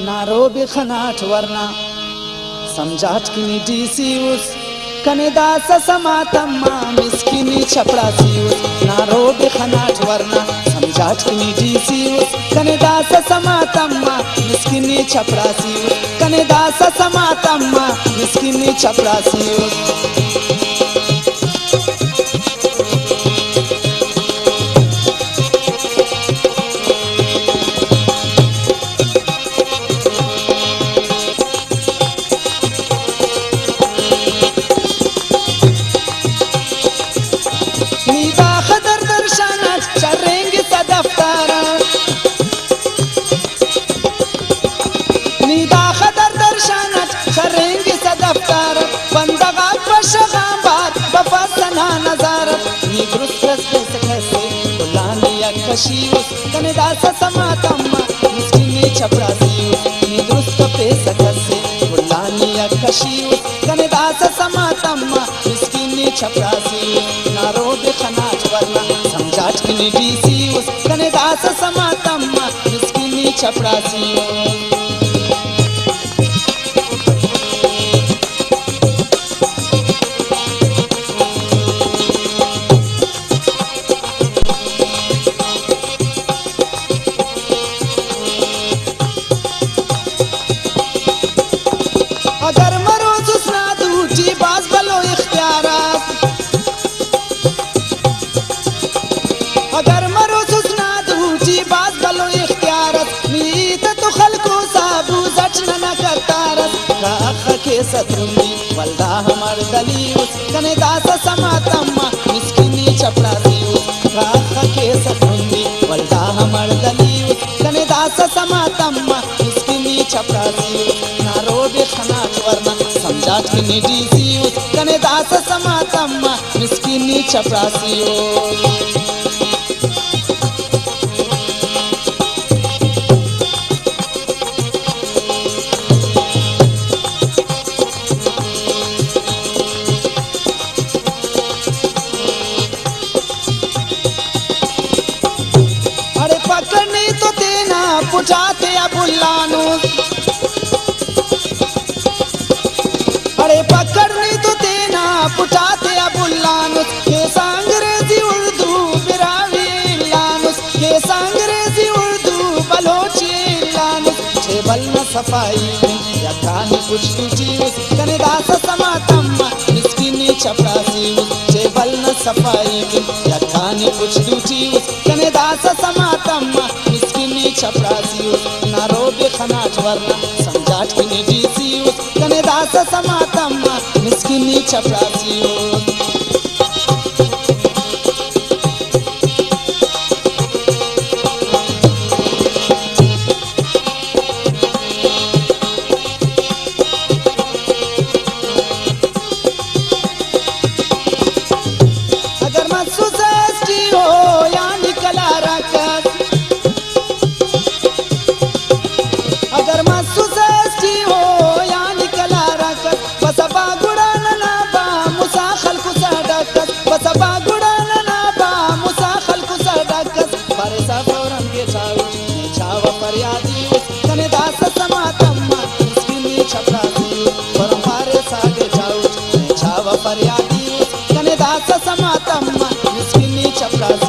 नारोबी खनाट वरना समझाट की डीसीउस कने दास समातम्मा मिस्किनी चपड़ासीउस नारोबी खनाट वरना समझाट की डीसीउस कने दास समातम्मा मिस्किनी चपड़ासीउस कने दास समातम्मा मिस्किनी चपड़ासीउस कने दास समातम्मा मिस्किनी चपड़ासीउस निदुरुस्त पेसकसे बुल्लानी अकशीउस कने दास समातम्मा मिस्किनी चपड़ासीउस नारोबी खनाट वरना समझाट की डीसीउस कने दास समातम्मा मिस्किनी चपड़ासीउस वल्दा हमर दलीउस कने दास समातम्मा मिस्किनी चपड़ासीउस राख के सतुंदी वल्दा हमर दलीउस कने दास समातम्मा मिस्किनी चपड़ासीउस नारोबी खनाट वरना समझाट की डीसीउस कने दास समातम्मा मिस्किनी चपड़ासीउस पुचाते अबुल्लानु अरे पकड़नी तो देना पुचाते अबुल्लानुस के अंग्रेजी उर्दू बिरावी लानुस के अंग्रेजी उर्दू बलोची लानुस टेबल न सफाई या खानी कुछ टूटीउस कने दास समातम्मा मिस्किनी चपड़ासीउस टेबल न सफाई या खानी कुछ टूटीउस कने दास समातम्मा मिस्किनी चपड़ासीउस नारोबी खनाट वरना समझाट की डीसीउस कने दास समातम्मा मिस्किनी चपड़ासीउस फरियादी कने दास समातम्मा मिस्किनी चपड़ा